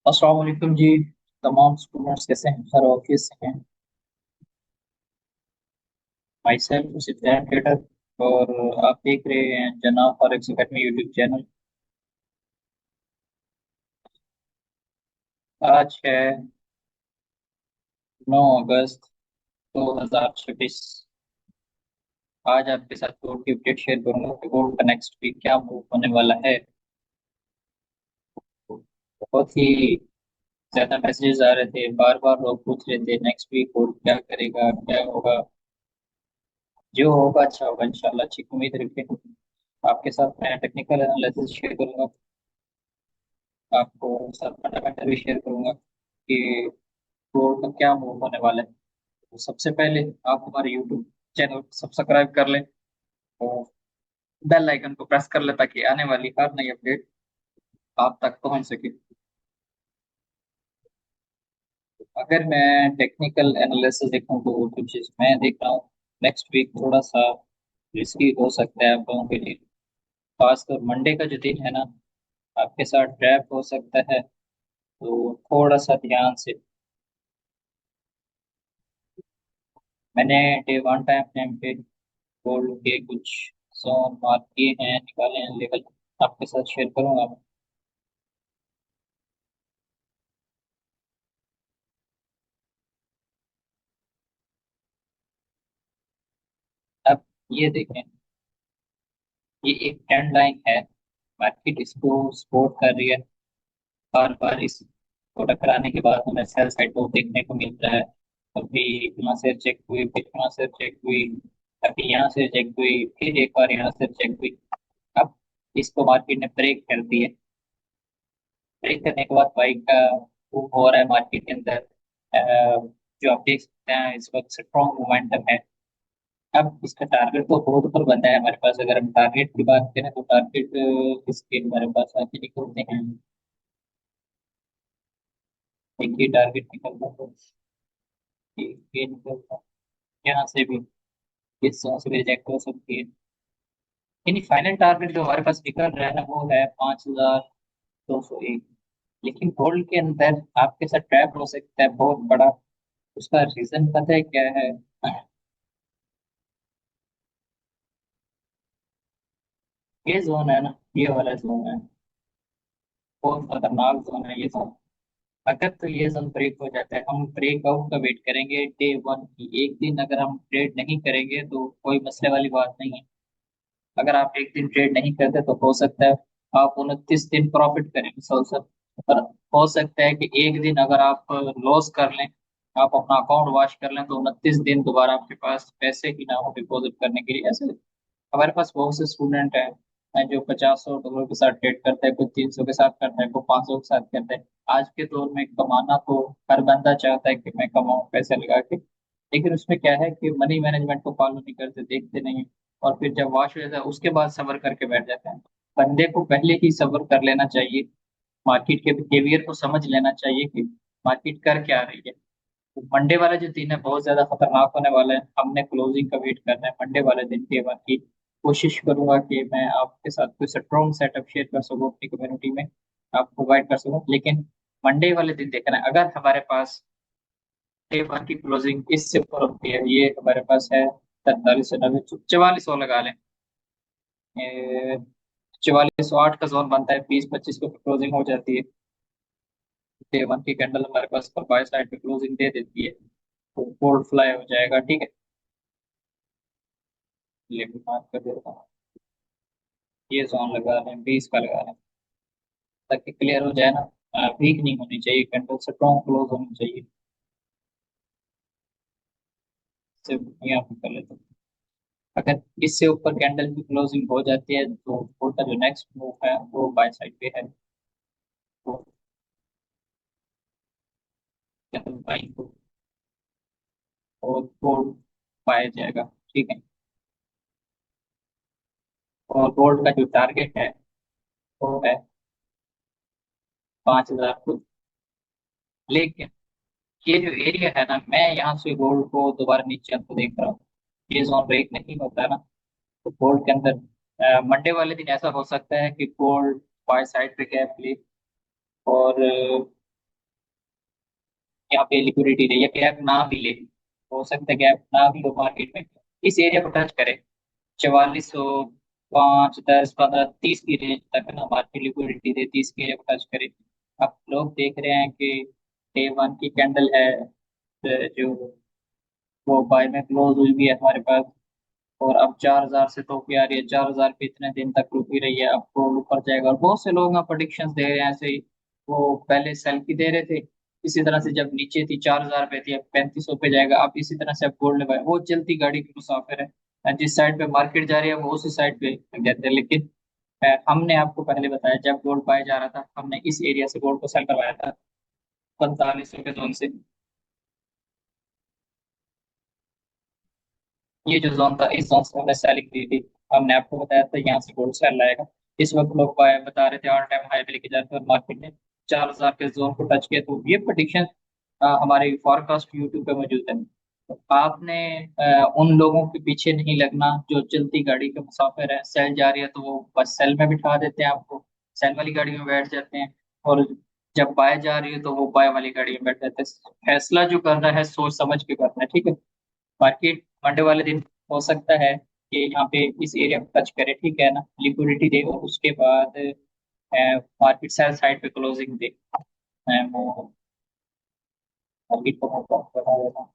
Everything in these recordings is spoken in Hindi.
अस्सलाम वालेकुम जी। तमाम स्टूडेंट्स कैसे हैं? हर ऑफिस से हैं। My self Siddharth trader. और आप देख रहे हैं जनाब फॉरेक्स एकेडमी यूट्यूब चैनल। आज है 9 अगस्त 2026। आज आपके साथ गोल्ड की अपडेट शेयर करूंगा कि गोल्ड का नेक्स्ट वीक क्या मूव होने वाला है। बहुत ही ज्यादा मैसेजेस आ रहे थे, बार बार लोग पूछ रहे थे नेक्स्ट वीक गोल्ड क्या करेगा, क्या होगा। जो होगा अच्छा होगा इंशाल्लाह, अच्छी उम्मीद रखें। आपके साथ मैं टेक्निकल एनालिसिस शेयर करूंगा, आपको सब फंडामेंटल भी शेयर करूंगा कि गोल्ड का क्या मूव होने वाला है। तो सबसे पहले आप हमारे यूट्यूब चैनल को सब्सक्राइब कर लें और बेल आइकन को प्रेस कर लें ताकि आने वाली हर नई अपडेट आप तक पहुंच सके। अगर मैं टेक्निकल एनालिसिस देखूं तो कुछ मैं देख रहा हूँ नेक्स्ट वीक थोड़ा सा रिस्की हो सकता है आप लोगों के लिए। खासकर मंडे का जो दिन है ना, आपके साथ ट्रैप हो सकता है, तो थोड़ा सा ध्यान से। मैंने डे वन टाइम फ्रेम पे गोल्ड के कुछ जोन मार्क किए हैं, निकाले हैं लेवल, आपके साथ शेयर करूंगा मैं। अब ये देखें, ये एक ट्रेंड लाइन है। मार्केट इसको सपोर्ट कर रही है। बार बार इसको टकराने के बाद हमें सेल साइड को देखने को मिलता है। कभी यहाँ से चेक हुई, फिर यहाँ से चेक हुई, कभी यहाँ से चेक हुई, फिर एक बार यहाँ से चेक हुई। अब इसको मार्केट ने ब्रेक कर दी है। ब्रेक करने के बाद बाइक का मूव हो रहा है मार्केट के अंदर। जो आप देख सकते हैं इस वक्त स्ट्रॉन्ग मोमेंटम है। अब इसका टारगेट तो बहुत ऊपर बंदा है हमारे पास। अगर हम टारगेट की बात करें तो टारगेट इसके हमारे पास आके निकलते हैं। एक ही टारगेट निकलता है, एक ये निकलता है, यहाँ से भी इस जगह से रिजेक्ट हो सकती है। यानी फाइनल टारगेट जो हमारे पास निकल रहा है ना, वो है 5201। लेकिन गोल्ड के अंदर आपके साथ ट्रैप हो सकता है बहुत बड़ा। उसका रीजन पता है क्या है? ये जोन है ना, ये वाला जोन है, बहुत खतरनाक जोन है ये जोन। अगर तो ये जोन ब्रेक हो जाता है, हम ब्रेकआउट का वेट करेंगे डे वन की। एक दिन अगर हम ट्रेड नहीं करेंगे तो कोई मसले वाली बात नहीं है। अगर आप एक दिन ट्रेड नहीं करते तो हो सकता है आप 29 दिन प्रॉफिट करें मुसलसल। पर हो सकता है कि एक दिन अगर आप लॉस कर लें, आप अपना अकाउंट वॉश कर लें, तो 29 दिन दोबारा आपके पास पैसे ही ना हो डिपॉजिट करने के लिए। ऐसे हमारे पास बहुत से स्टूडेंट हैं जो 50-100 डॉलर के साथ ट्रेड करते हैं, कोई 300 के साथ करता है, कोई 500 के साथ करता है। आज के दौर में कमाना तो हर बंदा चाहता है कि मैं कमाऊं पैसे लगा के। लेकिन उसमें क्या है कि मनी मैनेजमेंट को फॉलो नहीं करते, देखते नहीं। और फिर जब वॉश हो जाता है उसके बाद सब्र करके बैठ जाते हैं। बंदे को पहले ही सब्र कर लेना चाहिए। मार्केट के बिहेवियर को समझ लेना चाहिए कि मार्केट कर क्या रही है। तो मंडे वाला जो दिन है बहुत ज्यादा खतरनाक होने वाला है। हमने क्लोजिंग का वेट करना है मंडे वाले दिन के बाद की। कोशिश करूंगा कि मैं आपके साथ कोई स्ट्रॉन्ग सेटअप शेयर कर सकूं अपनी कम्युनिटी में, आप प्रोवाइड कर सकूं। लेकिन मंडे वाले दिन देखना है, अगर हमारे पास डे वन की क्लोजिंग इससे ऊपर होती है, ये हमारे पास है 4390, 4400 लगा लें। 4408 का जोन बनता है, 20-25 को क्लोजिंग हो जाती है। डे वन की कैंडल हमारे पास पर बाय साइड पे क्लोजिंग दे देती है, तो गोल्ड फ्लाई हो जाएगा। ठीक है, ये भी मार्क कर देता हूँ। ये जोन लगा रहे हैं, 20 का लगा रहे हैं ताकि क्लियर हो जाए ना। वीक नहीं होनी चाहिए कैंडल, स्ट्रॉन्ग क्लोज होनी चाहिए। सिर्फ यहाँ पे कर लेते हैं। अगर इससे ऊपर कैंडल की क्लोजिंग हो जाती है तो गोल्ड का जो नेक्स्ट मूव है वो बाय साइड पे है। तो कैंडल बाइंग को और गोल्ड पाया जाएगा। ठीक है, और गोल्ड का जो टारगेट है वो है 5000 को। लेकिन ये जो एरिया है ना, मैं यहाँ से गोल्ड को दोबारा नीचे तो देख रहा हूँ। ये जोन ब्रेक नहीं होता है ना, तो गोल्ड के अंदर मंडे वाले दिन ऐसा हो सकता है कि गोल्ड बाय साइड पे गैप ले और यहाँ पे लिक्विडिटी दे या गैप ना भी ले, हो सकता है गैप ना भी हो मार्केट में, इस एरिया को टच करे 4405, 10, 15, 30 की रेंज तक ना मार्केट लिक्विडिटी दे, 30 की एरिया को टच करे। अब लोग देख रहे हैं कि डे वन की कैंडल है, जो वो बाय में क्लोज हुई भी है हमारे पास, और अब 4,000 से तो क्या आ रही है, 4,000 पे इतने दिन तक रुकी रही है, अब तो ऊपर जाएगा। और बहुत से लोग प्रोडिक्शंस दे रहे हैं ऐसे ही, वो पहले सेल की दे रहे थे, इसी तरह से जब नीचे थी 4,000 पे थी, अब 3,500 पे जाएगा, अब इसी तरह से अब गोल्ड लगाए, वो चलती गाड़ी की मुसाफिर है। जिस साइड पे मार्केट जा रही है वो उसी साइड पे लग जाते हैं। लेकिन हमने आपको पहले बताया, जब गोल्ड पाया जा रहा था हमने इस एरिया से गोल्ड को सेल करवाया था, 4500 के जोन से। ये जो जोन था, इस जोन से हमने सेलिंग की थी। हमने आपको बताया था यहाँ से गोल्ड सेल आएगा। इस वक्त लोग बता रहे थे ऑल टाइम हाई पे लेके जाते हैं, और मार्केट ने 4,000 के जोन को टच किया। तो ये प्रोडिक्शन हमारे फॉरकास्ट यूट्यूब पे मौजूद है। तो आपने उन लोगों के पीछे नहीं लगना जो चलती गाड़ी के मुसाफिर है, सेल जा रही है तो वो बस सेल में बिठा देते हैं आपको, सेल वाली गाड़ी में बैठ जाते हैं, और जब बाय जा रही है तो वो बाय वाली गाड़ी में बैठ जाते हैं। फैसला जो करना है सोच समझ के करना है, ठीक है। मार्केट मंडे वाले दिन हो सकता है कि यहाँ पे इस एरिया को टच करे, ठीक है ना, लिक्विडिटी दे, और उसके बाद मार्केट सेल साइड पे क्लोजिंग दे। वो मार्केट को बहुत बता देना।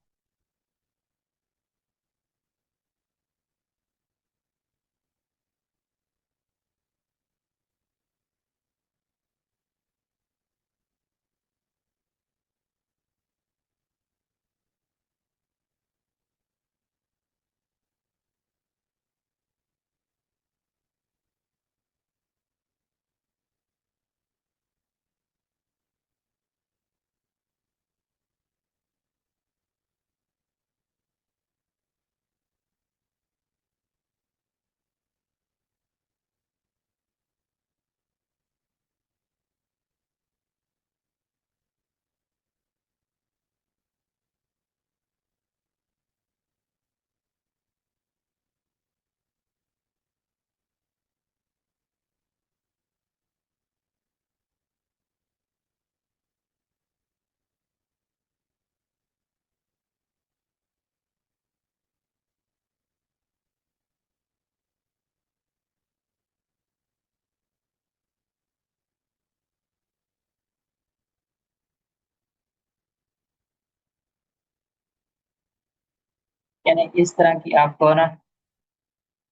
यानी इस तरह की आपको ना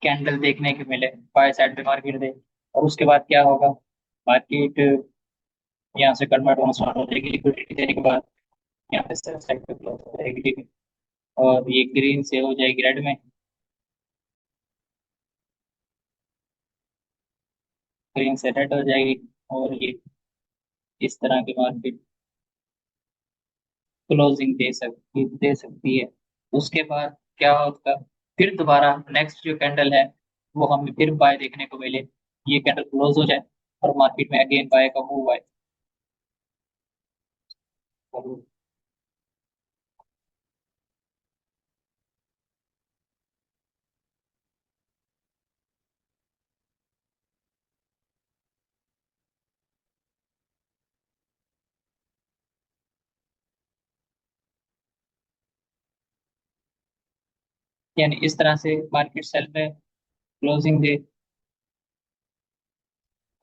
कैंडल देखने के मिले, बाय साइड पे मार्केट दे, और उसके बाद क्या होगा, मार्केट यहाँ से कन्वर्ट होना स्टार्ट हो जाएगी लिक्विडिटी देने के बाद, यहाँ पे सेल साइड पे क्लोज हो जाएगी, ठीक है। और ये ग्रीन से हो जाएगी रेड में, ग्रीन से रेड हो जाएगी, और ये इस तरह की मार्केट क्लोजिंग दे सकती है। उसके बाद क्या होगा, फिर दोबारा नेक्स्ट जो कैंडल है वो हमें फिर बाय देखने को मिले, ये कैंडल क्लोज हो जाए और मार्केट में अगेन बाय का मूव आए। यानी इस तरह से मार्केट सेल में क्लोजिंग दे,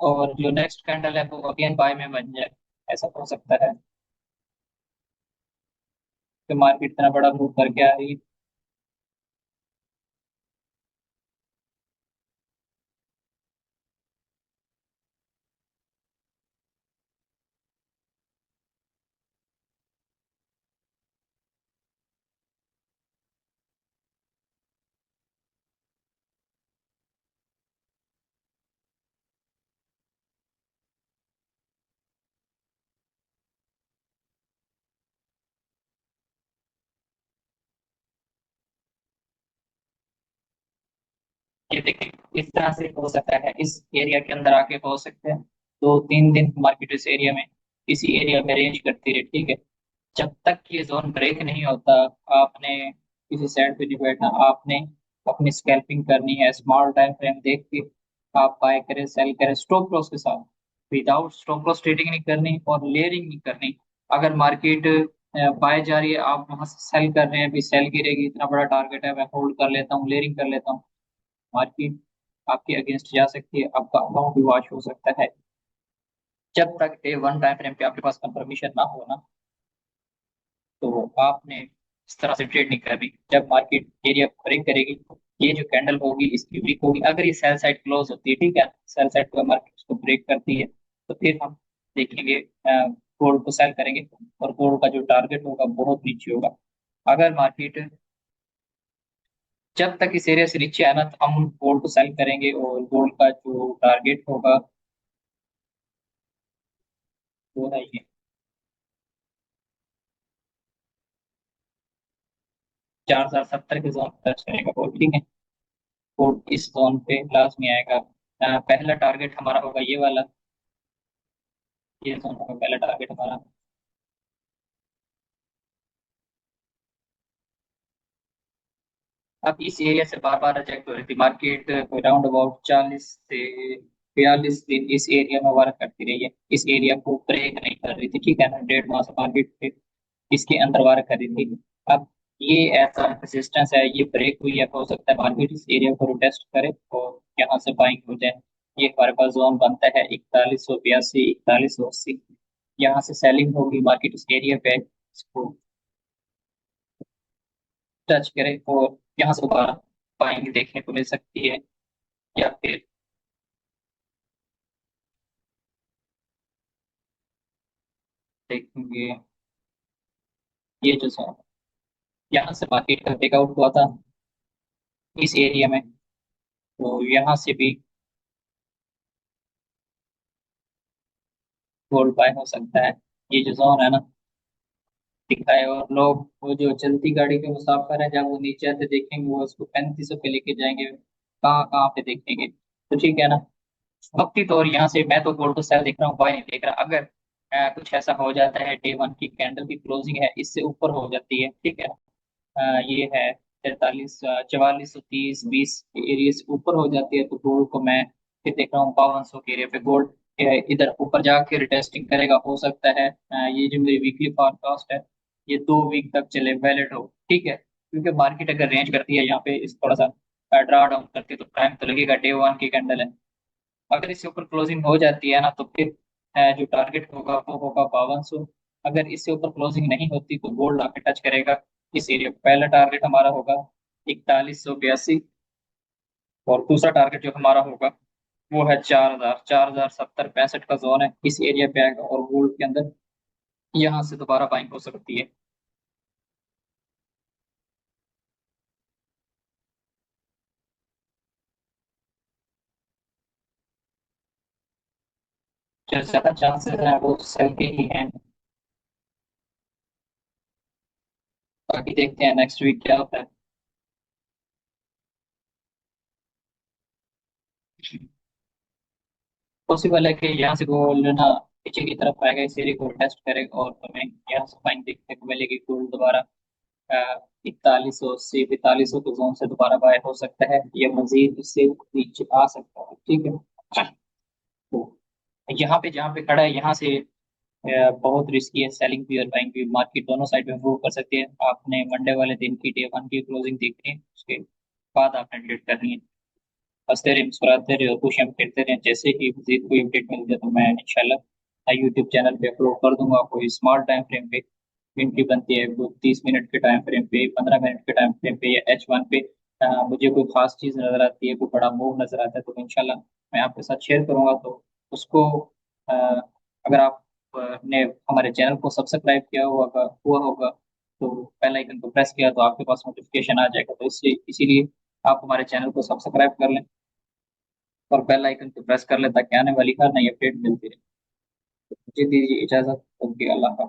और जो नेक्स्ट कैंडल है वो अगेन बाय में बन जाए, ऐसा हो सकता है कि मार्केट इतना बड़ा मूव करके आ रही है। ये देखिए, इस तरह से हो सकता है, इस एरिया के अंदर आके हो सकते हैं 2-3 दिन मार्केट इस एरिया में, इसी एरिया में रेंज करती रहे, ठीक है। जब तक ये जोन ब्रेक नहीं होता, आपने किसी साइड पे नहीं बैठना, आपने अपनी स्कैल्पिंग करनी है स्मॉल टाइम फ्रेम देख के। आप बाय करें सेल करें स्टॉप लॉस के साथ, विदाउट स्टॉप लॉस ट्रेडिंग नहीं करनी और लेयरिंग नहीं करनी। अगर मार्केट बाय जा रही है, आप वहां से सेल कर रहे हैं, अभी सेल गिरेगी, इतना बड़ा टारगेट है, मैं होल्ड कर लेता हूँ, लेयरिंग कर लेता हूँ, मार्केट आपके अगेंस्ट जा सकती है, आपका अकाउंट भी वॉश हो सकता है। जब तक डे वन टाइम फ्रेम पे आपके पास कंफर्मेशन ना हो ना, तो आपने इस तरह से ट्रेड नहीं करनी। जब मार्केट एरिया ब्रेक करेगी, ये जो कैंडल होगी इसकी वीक होगी, अगर ये सेल साइड क्लोज होती है, ठीक है, सेल साइड पर मार्केट उसको ब्रेक करती है, तो फिर हम देखेंगे गोल्ड को सेल करेंगे, और गोल्ड का जो टारगेट होगा बहुत नीचे होगा। अगर मार्केट जब तक इस एरिया से नीचे आना, तो हम गोल्ड को सेल करेंगे, और गोल्ड का जो टारगेट होगा वो है ये 4070 के जोन टच करेगा गोल्ड, ठीक है। गोल्ड इस जोन पे लाजमी आएगा। पहला टारगेट हमारा होगा ये वाला, ये जोन होगा पहला टारगेट हमारा। अब इस एरिया से बार बार रिजेक्ट हो रही थी मार्केट, अराउंड अबाउट 40 से 42 दिन इस एरिया में वर्क करती रही है, इस एरिया को ब्रेक नहीं कर रही थी, ठीक है ना, 1.5 माह से मार्केट इसके अंदर वर्क कर रही थी। अब ये ऐसा रेजिस्टेंस है, ये ब्रेक हुई है, तो हो सकता है मार्केट इस एरिया को टेस्ट करे और यहाँ से बाइंग हो जाए। ये हमारे पास जोन बनता है 4182, 4180, यहाँ से सेलिंग होगी, मार्केट इस एरिया पे इसको टच करे और यहाँ से दोबारा बाइंग देखने को मिल सकती है। या फिर देखेंगे ये जो जोन, यहाँ से मार्केट का ब्रेकआउट हुआ था इस एरिया में, तो यहाँ से भी गोल्ड बाय हो सकता है। ये जो जोन है ना दिखा है, और लोग वो जो चलती गाड़ी के मुसाफिर है, जब वो नीचे आते देखेंगे वो उसको 3500 पे लेके जाएंगे, कहाँ कहाँ पे देखेंगे। तो ठीक है ना, वक्ती तौर यहाँ से मैं तो गोल्ड को सेल देख रहा हूँ, बाय नहीं देख रहा। अगर कुछ ऐसा हो जाता है, डे वन की कैंडल की क्लोजिंग है इससे ऊपर हो जाती है, ठीक है, ये है 43, 4430, 20 एरिया से ऊपर हो जाती है, तो गोल्ड को मैं फिर देख रहा हूँ 5200 के एरिया पे गोल्ड इधर ऊपर जाके रिटेस्टिंग करेगा, हो सकता है। ये जो मेरी वीकली फॉरकास्ट है, ये 2 वीक तक चले, वैलिड हो, ठीक है, क्योंकि मार्केट अगर रेंज करती है यहाँ पे इस थोड़ा सा ड्रा डाउन करती है, तो टाइम तो लगेगा, डे वन की कैंडल है। अगर इससे ऊपर क्लोजिंग हो जाती है ना, तो फिर जो टारगेट होगा वो होगा 5200। अगर इससे ऊपर क्लोजिंग नहीं होती तो गोल्ड आके टच करेगा इस एरिया पे। पहला टारगेट हमारा होगा 4182, और दूसरा टारगेट जो हमारा होगा वो है 4000, 4070, 65 का जोन है, इस एरिया पे आएगा, और गोल्ड के अंदर यहाँ से दोबारा बाइंग हो सकती है। जो ज्यादा चांसेस है वो सेल के ही हैं। बाकी देखते हैं नेक्स्ट वीक क्या होता है। पॉसिबल है कि यहाँ से गोल्ड ना पीछे की तरफ आएगा, इस एरिया को टेस्ट करेगा, और हमें यहाँ से फाइन देखने को मिलेगी, गोल्ड दोबारा 4100 से 4200 के जोन से दोबारा बाय हो सकता है, या मजीद इससे नीचे आ सकता है, ठीक है। तो यहाँ पे जहाँ पे खड़ा है, यहाँ से बहुत रिस्की है, सेलिंग भी और बाइंग भी, मार्केट दोनों साइड में मूव कर सकती है। आपने मंडे वाले दिन की डे वन की क्लोजिंग देखनी है, उसके बाद आपने ट्रेड करनी है। हंसते रहे, मुस्कुराते रहे और खुशियां करते रहे। जैसे ही मजीद कोई अपडेट मिल जाए तो मैं इंशाल्लाह यूट्यूब चैनल पे अपलोड कर दूंगा, कोई स्मॉल टाइम फ्रेम पे घंटी बनती है, वो 30 मिनट के टाइम फ्रेम पे, 15 मिनट के टाइम फ्रेम पे, या H1 पे मुझे कोई खास चीज नजर आती है, कोई बड़ा मूव नजर आता है, तो इंशाल्लाह मैं आपके साथ शेयर करूंगा। तो उसको अ, अगर आप ने हमारे चैनल को सब्सक्राइब किया हुआ होगा, तो बेल आइकन को प्रेस किया तो आपके पास नोटिफिकेशन आ जाएगा, तो इससे इसीलिए आप हमारे चैनल को सब्सक्राइब कर लें और बेल आइकन को प्रेस कर लें, ताकि आने वाली हर नई अपडेट मिलती रहे। मुझे दीजिए इजाजत। ओके, अल्लाह हाफ़िज़।